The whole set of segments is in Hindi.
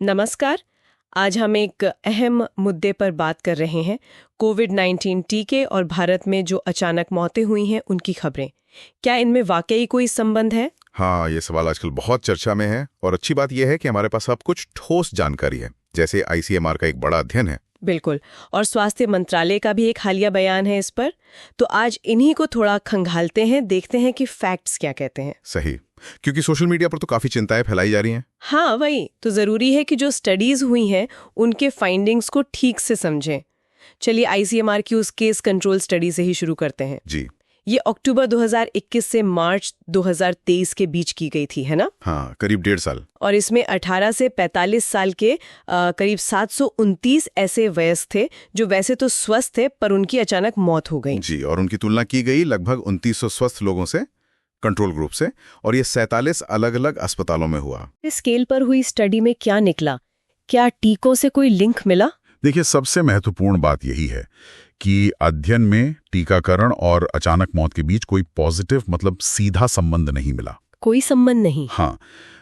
नमस्कार। आज हम एक अहम मुद्दे पर बात कर रहे हैं, कोविड-19 टीके और भारत में जो अचानक मौतें हुई हैं उनकी खबरें। क्या इनमें वाकई कोई संबंध है? हाँ, ये सवाल आजकल बहुत चर्चा में है और अच्छी बात यह है कि हमारे पास अब कुछ ठोस जानकारी है, जैसे आईसीएमआर का एक बड़ा अध्ययन है। बिल्कुल। और स्वास्थ्य मंत्रालय का भी एक हालिया बयान है इस पर। तो आज इन्हीं को थोड़ा खंगालते हैं, देखते हैं कि फैक्ट्स क्या कहते हैं। सही, क्योंकि सोशल मीडिया पर तो काफी चिंताएं फैलाई जा रही हैं। हाँ, वही तो जरूरी है कि जो स्टडीज हुई हैं उनके फाइंडिंग्स को ठीक से समझें। चलिए आईसीएमआर की उस केस कंट्रोल स्टडी से ही शुरू करते हैं। जी ये अक्टूबर 2021 से मार्च 2023 के बीच की गई थी, है ना? हाँ, करीब 1.5 साल। और इसमें 18 से 45 साल के करीब 729 ऐसे वयस्क थे जो वैसे तो स्वस्थ थे पर उनकी अचानक मौत हो गई। जी, और उनकी तुलना की गई लगभग 2900 स्वस्थ लोगों से, कंट्रोल ग्रुप से, और ये 47 अलग अलग अस्पतालों में हुआ। इस स्केल पर हुई स्टडी में क्या निकला? क्या टीकों से कोई लिंक मिला? देखिए, सबसे महत्वपूर्ण बात यही है कि अध्ययन में टीकाकरण और अचानक मौत के बीच कोई पॉजिटिव मतलब सीधा संबंध नहीं मिला। कोई संबंध नहीं? हाँ,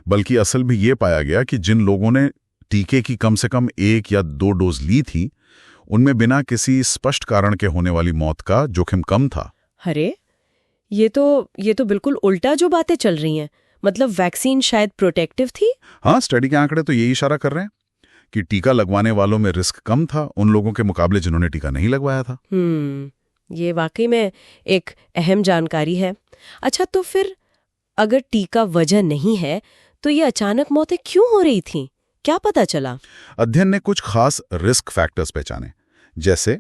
बल्कि असल में ये पाया गया कि जिन लोगों ने टीके की कम से कम 1 या 2 डोज ली थी, उनमें बिना किसी स्पष्ट कारण के होने वाली मौत का जोखिम कम था। अरे, ये तो बिल्कुल उल्टा जो बातें चल रही हैं। मतलब वैक्सीन शायद प्रोटेक्टिव थी? हाँ, स्टडी के आंकड़े तो यही इशारा कर रहे हैं कि टीका लगवाने वालों में रिस्क कम था उन लोगों के मुकाबले जिन्होंने टीका नहीं लगवाया था। ये वाकई में एक अहम जानकारी है। अच्छा, तो फिर अगर टीका वजह नहीं है तो ये अचानक मौतें क्यों हो रही थीं? क्या पता चला? अध्ययन ने कुछ खास रिस्क फैक्टर्स पहचाने, जैसे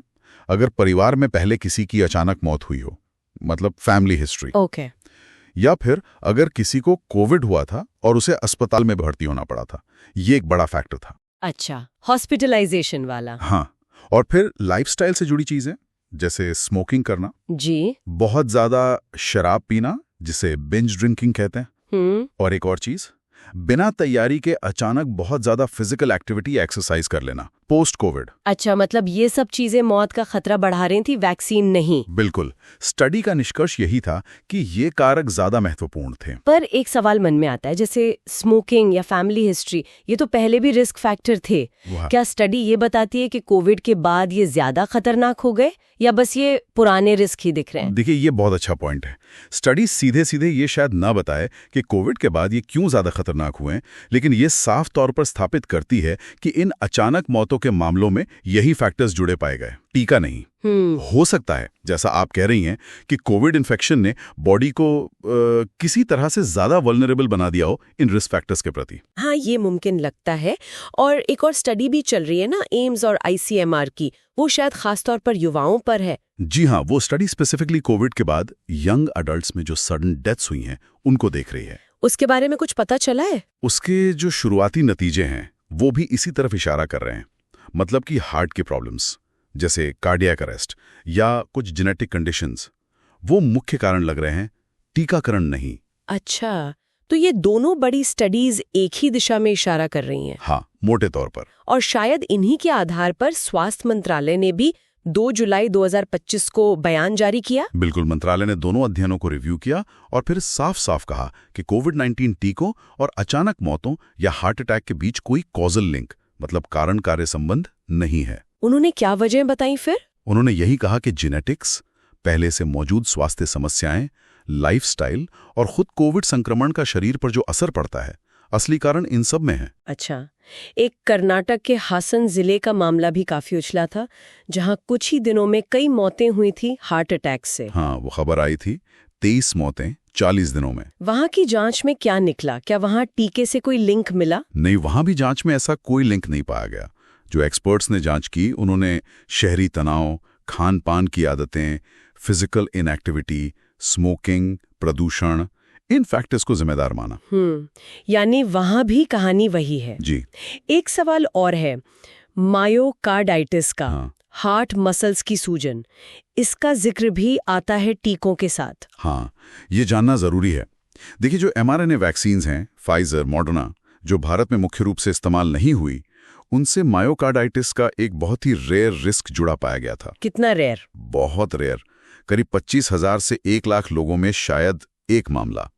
अगर परिवार में पहले किसी की अचानक मौत हुई हो, मतलब फैमिली हिस्ट्री। ओके। या फिर अगर किसी को कोविड हुआ था और उसे अस्पताल में भर्ती होना पड़ा था, ये एक बड़ा फैक्टर था। अच्छा, हॉस्पिटलाइजेशन वाला। हाँ, और फिर लाइफस्टाइल से जुड़ी चीजें, जैसे स्मोकिंग करना, जी। बहुत ज्यादा शराब पीना जिसे बिंज ड्रिंकिंग कहते हैं, और एक और चीज, बिना तैयारी के अचानक बहुत ज्यादा फिजिकल एक्टिविटी एक्सरसाइज कर लेना पोस्ट कोविड। अच्छा, मतलब ये सब चीजें मौत का खतरा बढ़ा रही थी, वैक्सीन नहीं? बिल्कुल। स्टडी का निष्कर्ष यही था कि ये कारक ज्यादा महत्वपूर्ण थे। पर एक सवाल मन में आता है, जैसे स्मोकिंग या फैमिली हिस्ट्री, ये तो पहले भी रिस्क फैक्टर थे। क्या स्टडी ये बताती है कि कोविड के बाद ये ज्यादा खतरनाक हो गए या बस ये पुराने रिस्क ही दिख रहे हैं? देखिए, ये बहुत अच्छा पॉइंट है। स्टडी सीधे सीधे ये शायद ना बताए कि कोविड के बाद ये क्यों ज्यादा खतरनाक हुए, लेकिन ये साफ तौर पर स्थापित करती है कि इन अचानक मौतों के मामलों में यही फैक्टर्स जुड़े पाए गए, टीका नहीं। हो सकता है, जैसा आप कह रही हैं, कि कोविड इन्फेक्शन ने बॉडी को किसी तरह से ज्यादा वल्नरेबल बना दिया हो इन रिस्क फैक्टर्स के प्रति। हाँ, ये मुमकिन लगता है। और एक और स्टडी भी चल रही है ना, एम्स और आईसीएमआर की, वो शायद खासतौर पर युवाओं पर है। जी हाँ, वो स्टडी स्पेसिफिकली कोविड के बाद यंग अडल्ट्स में जो सडन डेथ्स हुई हैं उनको देख रही है। उसके बारे में कुछ पता चला है? उसके जो शुरुआती नतीजे हैं वो भी इसी तरफ इशारा कर रहे हैं। मतलब कि हार्ट की प्रॉब्लम्स, जैसे कार्डियक अरेस्ट या कुछ जेनेटिक कंडीशंस, वो मुख्य कारण लग रहे हैं, टीकाकरण नहीं। अच्छा, तो ये दोनों बड़ी स्टडीज एक ही दिशा में इशारा कर रही हैं। हाँ, मोटे तौर पर। और शायद इन्हीं के आधार पर स्वास्थ्य मंत्रालय ने भी 2 जुलाई 2025 को बयान जारी किया। बिल्कुल, मंत्रालय ने दोनों अध्ययनों को रिव्यू किया और फिर साफ साफ कहा कि कोविड-19 टीकों और अचानक मौतों या हार्ट अटैक के बीच कोई कॉजल लिंक, मतलब कारण कार्य संबंध नहीं है। उन्होंने क्या वजह बताई फिर? उन्होंने यही कहा कि जेनेटिक्स, पहले से मौजूद स्वास्थ्य समस्याएं, लाइफस्टाइल और खुद कोविड संक्रमण का शरीर पर जो असर पड़ता है, असली कारण इन सब में है। अच्छा, एक कर्नाटक के हासन जिले का मामला भी काफी उछला था, जहां कुछ ही दिनों में कई मौतें हुई थी हार्ट अटैक से। हाँ, वो खबर आई थी, 23 मौतें 40 दिनों में। वहां की जांच में क्या निकला? क्या वहां टीके से कोई लिंक मिला? नहीं, वहां भी जांच में ऐसा कोई लिंक नहीं पाया गया। जो एक्सपर्ट्स ने जांच की, उन्होंने शहरी तनाव, खान पान की आदतें, फिजिकल इनएक्टिविटी, स्मोकिंग, प्रदूषण, इन फैक्टर्स को जिम्मेदार माना। यानी वहां भी कहानी वही है। जी। एक सवाल और है, मायोकार्डाइटिस का। हाँ। हार्ट मसल्स की सूजन, इसका जिक्र भी आता है टीकों के साथ। हाँ, ये जानना जरूरी है। देखिए, जो mRNA वैक्सीन्स हैं, फाइजर, मॉडर्ना, जो भारत में मुख्य रूप से इस्तेमाल नहीं हुई, उनसे मायोकार्डाइटिस का एक बहुत ही रेयर रिस्क जुड़ा पाया गया था। कितना रेयर? बहुत रेयर, करीब 25,000 से 1 लाख लोगों में शायद एक मामला,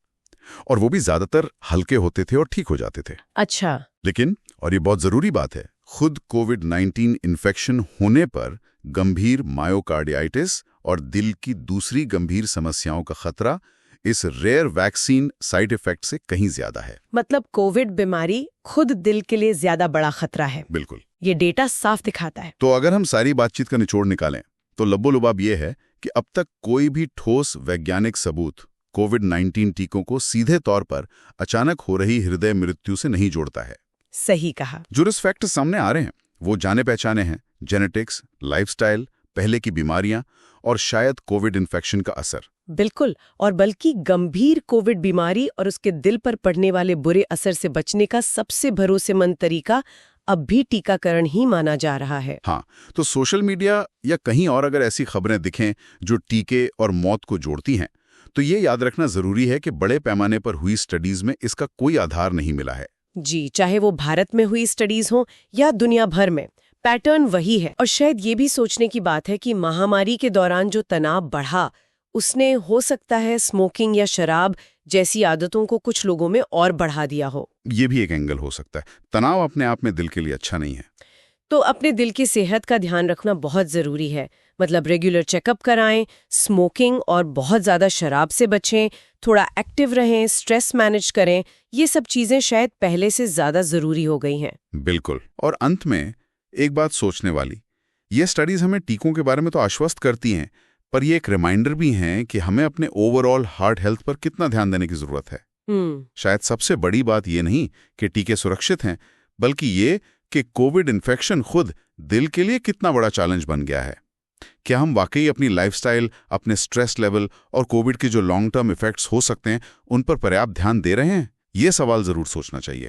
और वो भी ज्यादातर हल्के होते थे और ठीक हो जाते थे। अच्छा। लेकिन, और ये बहुत जरूरी बात है, खुद कोविड-19 इन्फेक्शन होने पर गंभीर मायोकार्डियाइटिस और दिल की दूसरी गंभीर समस्याओं का खतरा इस रेयर वैक्सीन साइड इफेक्ट से कहीं ज्यादा है। मतलब कोविड बीमारी खुद दिल के लिए ज्यादा बड़ा खतरा है। बिल्कुल। ये डेटा साफ दिखाता है। तो अगर हम सारी बातचीत का निचोड़ निकालें तो लब्बो-लुबाब ये है कि अब तक कोई भी ठोस वैज्ञानिक सबूत कोविड-19 टीकों को सीधे तौर पर अचानक हो रही हृदय मृत्यु से नहीं जोड़ता है। सही कहा। जो रिस्क फैक्टर्स सामने आ रहे हैं वो जाने पहचाने हैं, जेनेटिक्स, लाइफस्टाइल, पहले की बीमारियां और शायद कोविड इन्फेक्शन का असर। बिल्कुल, और बल्कि गंभीर कोविड बीमारी और उसके दिल पर पड़ने वाले बुरे असर से बचने का सबसे भरोसेमंद तरीका अब भी टीकाकरण ही माना जा रहा है। हाँ, तो सोशल मीडिया या कहीं और अगर ऐसी खबरें दिखें जो टीके और मौत को जोड़ती हैं, तो ये याद रखना जरूरी है कि बड़े पैमाने पर हुई स्टडीज में इसका कोई आधार नहीं मिला है। जी, चाहे वो भारत में हुई स्टडीज हो या दुनिया भर में, पैटर्न वही है। और शायद ये भी सोचने की बात है कि महामारी के दौरान जो तनाव बढ़ा, उसने हो सकता है स्मोकिंग या शराब जैसी आदतों को कुछ लोगों में और बढ़ा दिया हो। ये भी एक एंगल हो सकता है। तनाव अपने आप में दिल के लिए अच्छा नहीं है। तो अपने दिल की सेहत का ध्यान रखना बहुत जरूरी है। मतलब रेगुलर चेकअप कराएं, स्मोकिंग और बहुत ज्यादा शराब से बचें, थोड़ा एक्टिव रहें, स्ट्रेस मैनेज करें। ये सब चीजें शायद पहले से ज्यादा जरूरी हो गई हैं। बिल्कुल। और अंत में एक बात सोचने वाली, ये स्टडीज हमें टीकों के बारे में तो आश्वस्त करती हैं, पर ये एक रिमाइंडर भी हैं कि हमें अपने ओवरऑल हार्ट हेल्थ पर कितना ध्यान देने की जरूरत है। शायद सबसे बड़ी बात ये नहीं कि टीके सुरक्षित हैं, बल्कि ये कि कोविड इन्फेक्शन खुद दिल के लिए कितना बड़ा चैलेंज बन गया है। क्या हम वाकई अपनी लाइफस्टाइल, अपने स्ट्रेस लेवल और कोविड के जो लॉन्ग टर्म इफेक्ट्स हो सकते हैं, उन पर पर्याप्त ध्यान दे रहे हैं? ये सवाल जरूर सोचना चाहिए।